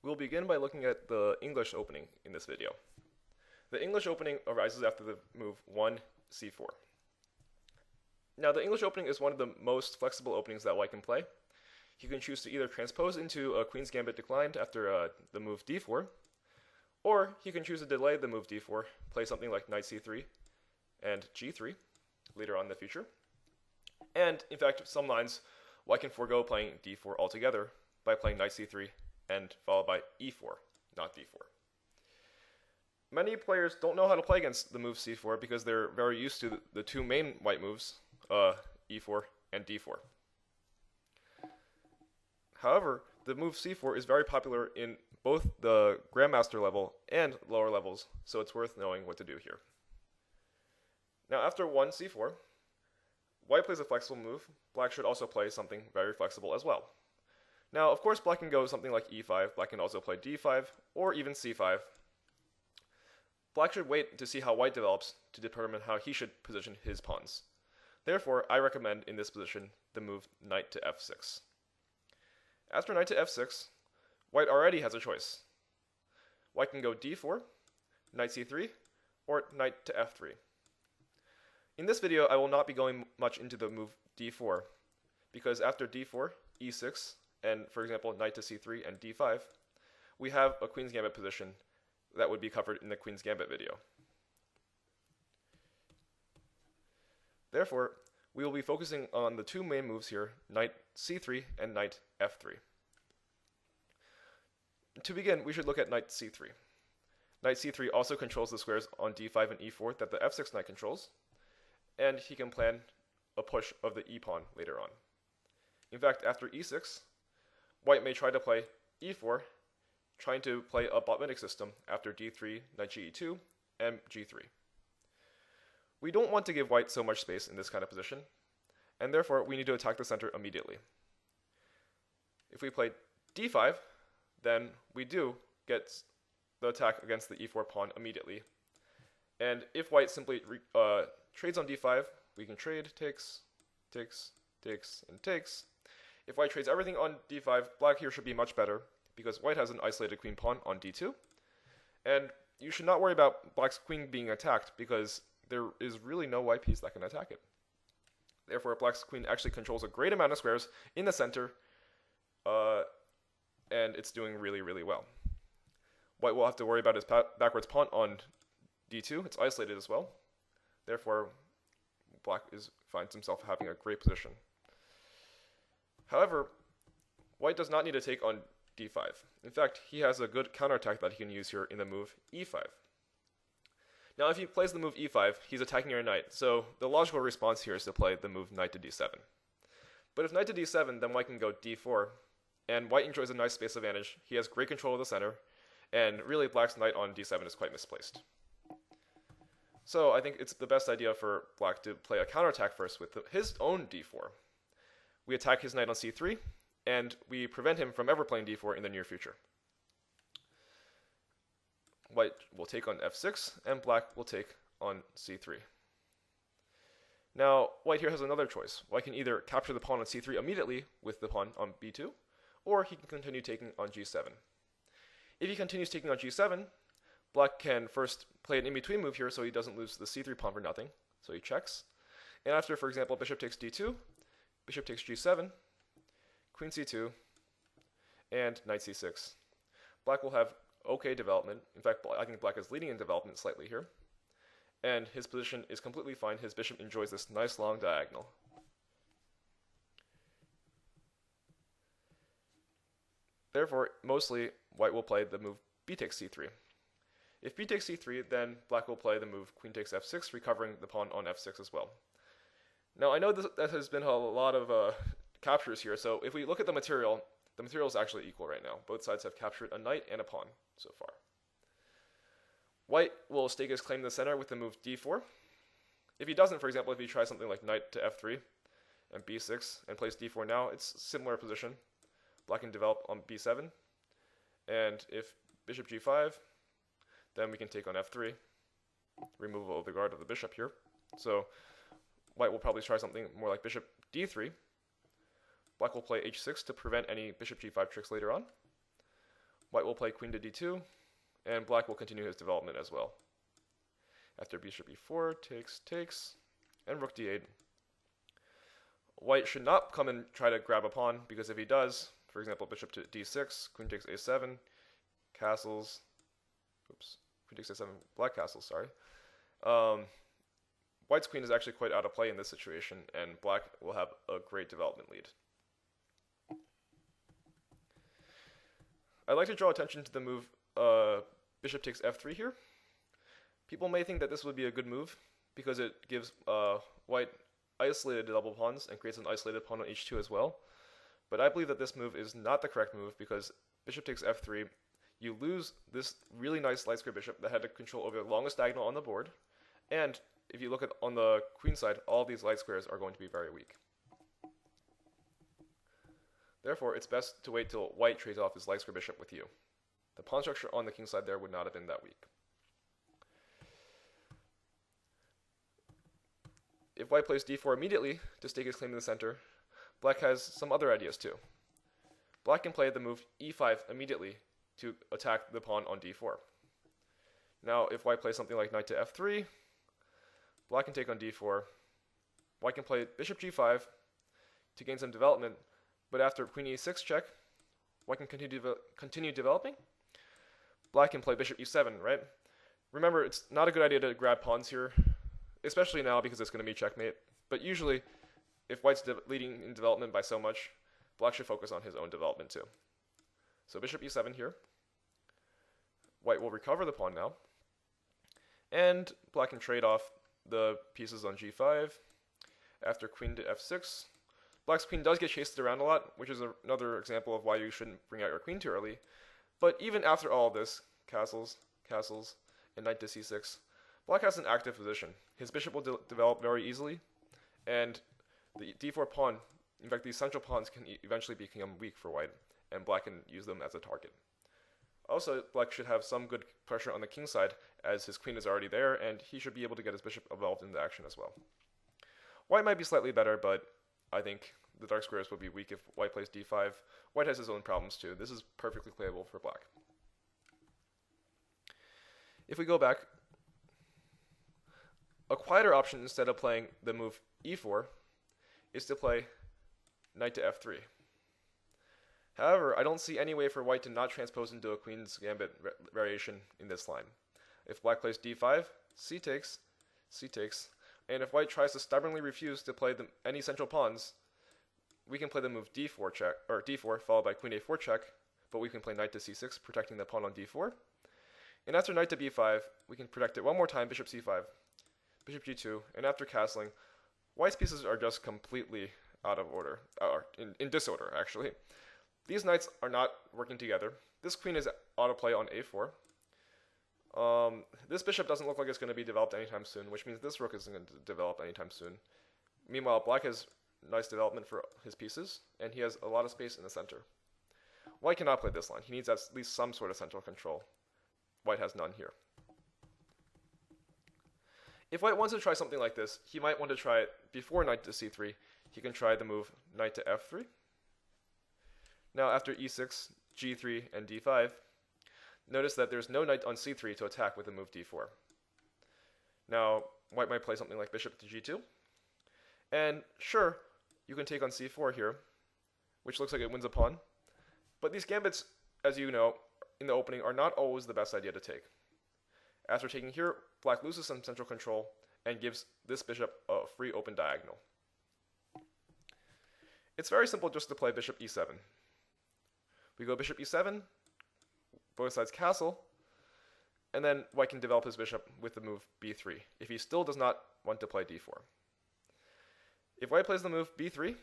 We'll begin by looking at the English opening in this video. The English opening arises after the move 1, C4. Now, the English opening is one of the most flexible openings that white can play. He can choose to either transpose into a Queen's Gambit declined after the move D4, or he can choose to delay the move D4, play something like Knight C3 and G3 later on in the future. And, in fact, some lines, white can forego playing D4 altogether by playing Knight C3 and followed by E4, not D4. Many players don't know how to play against the move C4 because they're very used to the two main white moves, E4 and D4. However, the move C4 is very popular in both the Grandmaster level and lower levels, so it's worth knowing what to do here. Now, after 1 C4, white plays a flexible move. Black should also play something very flexible as well. Now, of course, black can go something like E5. Black can also play D5 or even C5. Black should wait to see how white develops to determine how he should position his pawns. Therefore, I recommend in this position the move knight to F6. After knight to F6, white already has a choice. White can go D4, knight C3, or knight to F3. In this video, I will not be going much into the move D4, because after D4, E6, and for example, knight to C3 and D5, we have a Queen's Gambit position that would be covered in the Queen's Gambit video. Therefore, we will be focusing on the two main moves here, knight C3 and knight F3. To begin, we should look at knight C3. Knight C3 also controls the squares on D5 and E4 that the F6 knight controls, and he can plan a push of the E pawn later on. In fact, after E6, white may try to play E4, trying to play a botminic system after D3, knight Ge2, and G3. We don't want to give white so much space in this kind of position, and therefore we need to attack the center immediately. If we play D5, then we do get the attack against the E4 pawn immediately. And if white simply trades on D5, we can trade, takes, and takes. If white trades everything on D5, black here should be much better, because white has an isolated queen pawn on D2. And you should not worry about black's queen being attacked, because there is really no white piece that can attack it. Therefore, black's queen actually controls a great amount of squares in the center, and it's doing really, really well. White will have to worry about his backwards pawn on D2. It's isolated as well. Therefore, black finds himself having a great position. However, white does not need to take on D5. In fact, he has a good counterattack that he can use here in the move E5. Now, if he plays the move E5, he's attacking your knight, so the logical response here is to play the move knight to D7. But if knight to D7, then white can go D4, and white enjoys a nice space advantage. He has great control of the center, and really black's knight on D7 is quite misplaced. So I think it's the best idea for black to play a counterattack first with his own D4. We attack his knight on C3, and we prevent him from ever playing D4 in the near future. White will take on F6, and black will take on C3. Now, white here has another choice. White can either capture the pawn on C3 immediately with the pawn on B2, or he can continue taking on G7. If he continues taking on G7, black can first play an in-between move here so he doesn't lose the C3 pawn for nothing. So he checks. And after, for example, bishop takes D2, bishop takes G7, queen C2, and knight C6. Black will have okay development. In fact, I think black is leading in development slightly here. And his position is completely fine. His bishop enjoys this nice long diagonal. Therefore, mostly, white will play the move b takes c3. If b takes c3, then black will play the move queen takes f6, recovering the pawn on f6 as well. Now, I know that has been a lot of captures here, so if we look at the material is actually equal right now. Both sides have captured a knight and a pawn so far. White will stake his claim to the center with the move d4. If he doesn't, for example, if he tries something like knight to f3 and b6 and plays d4 now, it's a similar position. Black can develop on b7, and if bishop g5, then we can take on f3, removal of the guard of the bishop here. So white will probably try something more like bishop d3. Black will play h6 to prevent any bishop g5 tricks later on. White will play queen to d2, and black will continue his development as well. After bishop e4, takes, and rook d8. White should not come and try to grab a pawn, because if he does, for example, bishop to d6, queen takes a7, castles, queen takes a7, black castles, sorry. White's queen is actually quite out of play in this situation, and black will have a great development lead. I'd like to draw attention to the move bishop takes f3 here. People may think that this would be a good move because it gives white isolated double pawns and creates an isolated pawn on h2 as well. But I believe that this move is not the correct move because bishop takes f3, you lose this really nice light square bishop that had to control over the longest diagonal on the board. And if you look at on the queen side, all these light squares are going to be very weak. Therefore, it's best to wait till white trades off his light square bishop with you. The pawn structure on the king side there would not have been that weak. If white plays d4 immediately to stake his claim in the center, black has some other ideas too. Black can play the move e5 immediately to attack the pawn on d4. Now, if white plays something like knight to f3, black can take on d4. White can play bishop g5 to gain some development, but after queen e6 check, white can continue developing. Black can play bishop e7, right? Remember, it's not a good idea to grab pawns here, especially now because it's going to be checkmate. But usually, if white's leading in development by so much, black should focus on his own development too. So bishop e7 here. White will recover the pawn now. And black can trade off the pieces on g5. After queen to f6, black's queen does get chased around a lot, which is another example of why you shouldn't bring out your queen too early. But even after all this, castles, and knight to c6, black has an active position. His bishop will develop very easily, and the d4 pawn, in fact, these central pawns can eventually become weak for white, and black can use them as a target. Also, black should have some good pressure on the king side, as his queen is already there, and he should be able to get his bishop involved in the action as well. White might be slightly better, but I think the dark squares will be weak if white plays d5. White has his own problems too. This is perfectly playable for black. If we go back, a quieter option instead of playing the move e4 is to play knight to f3. However, I don't see any way for white to not transpose into a queen's gambit variation in this line. If black plays d5, c takes, and if white tries to stubbornly refuse to play any central pawns, we can play the move d4 check, or d4 followed by queen a4 check, but we can play knight to c6, protecting the pawn on d4. And after knight to b5, we can protect it one more time, bishop c5, bishop g2, and after castling, white's pieces are just completely out of order, in disorder actually. These knights are not working together. This queen is autoplay on a4. This bishop doesn't look like it's going to be developed anytime soon, which means this rook isn't going to develop anytime soon. Meanwhile, black has nice development for his pieces, and he has a lot of space in the center. White cannot play this line. He needs at least some sort of central control. White has none here. If white wants to try something like this, he might want to try it before knight to c3. He can try the move knight to f3. Now after e6, g3, and d5, notice that there's no knight on c3 to attack with the move d4. Now, white might play something like bishop to g2. And sure, you can take on c4 here, which looks like it wins a pawn. But these gambits, as you know, in the opening are not always the best idea to take. After taking here, black loses some central control and gives this bishop a free open diagonal. It's very simple just to play bishop e7. We go bishop e7, both sides castle, and then white can develop his bishop with the move b3 if he still does not want to play d4. If white plays the move b3,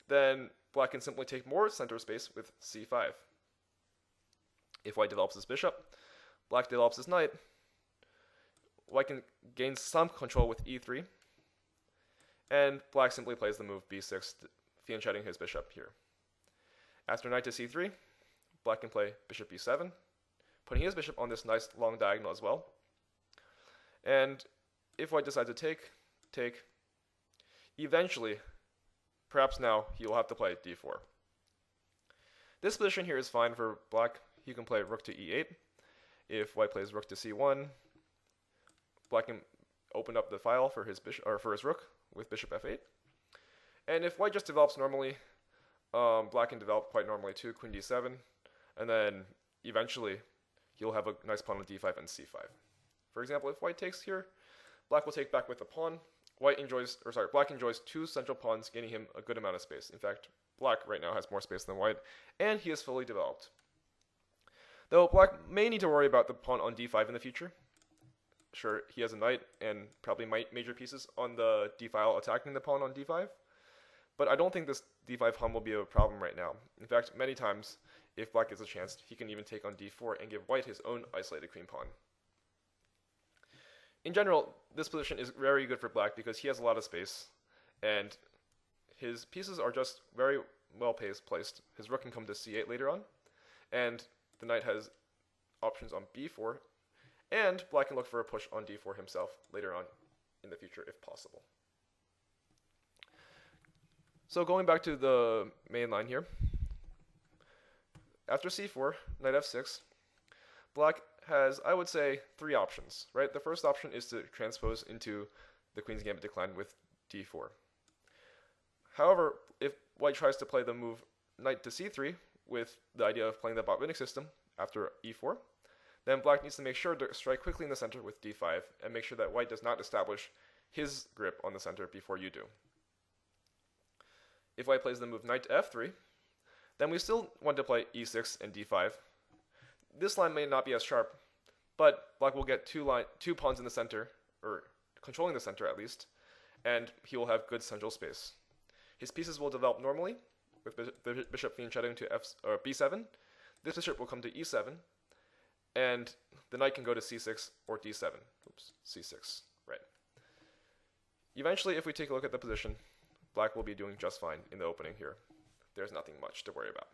then black can simply take more center space with c5. If white develops his bishop, black develops his knight, white can gain some control with e3, and black simply plays the move b6, fianchetting his bishop here. After knight to c3, black can play bishop e7, putting his bishop on this nice long diagonal as well. And if white decides to take, eventually, perhaps now, he will have to play d4. This position here is fine for black. he can play rook to e8. If white plays rook to c1, black can open up the file for his bishop or for his rook with bishop f8. And if white just develops normally, black can develop quite normally too, queen d7, and then eventually he'll have a nice pawn on d5 and c5. For example, if white takes here, black will take back with the pawn. Black enjoys two central pawns, gaining him a good amount of space. In fact, black right now has more space than white, and he is fully developed. Though black may need to worry about the pawn on d5 in the future. Sure, he has a knight and probably major pieces on the d file attacking the pawn on d5, but I don't think this d5 hum will be a problem right now. In fact, many times, if black gets a chance, he can even take on d4 and give white his own isolated queen pawn. In general, this position is very good for black because he has a lot of space, and his pieces are just very well placed. His rook can come to c8 later on, and the knight has options on b4, and black can look for a push on d4 himself later on in the future if possible. So going back to the main line here, after c4, knight f6, black has, I would say, three options, right? The first option is to transpose into the Queen's Gambit decline with d4. However, if white tries to play the move knight to c3 with the idea of playing the Botvinnik system after e4, then black needs to make sure to strike quickly in the center with d5 and make sure that white does not establish his grip on the center before you do. If white plays the move knight to f3, then we still want to play e6 and d5. This line may not be as sharp, but black will get two pawns in the center, or controlling the center at least, and he will have good central space. His pieces will develop normally, with the bishop fianchetting to b7. This bishop will come to e7, and the knight can go to c6 or d7. Oops, c6, right. Eventually, if we take a look at the position, black will be doing just fine in the opening here. There's nothing much to worry about.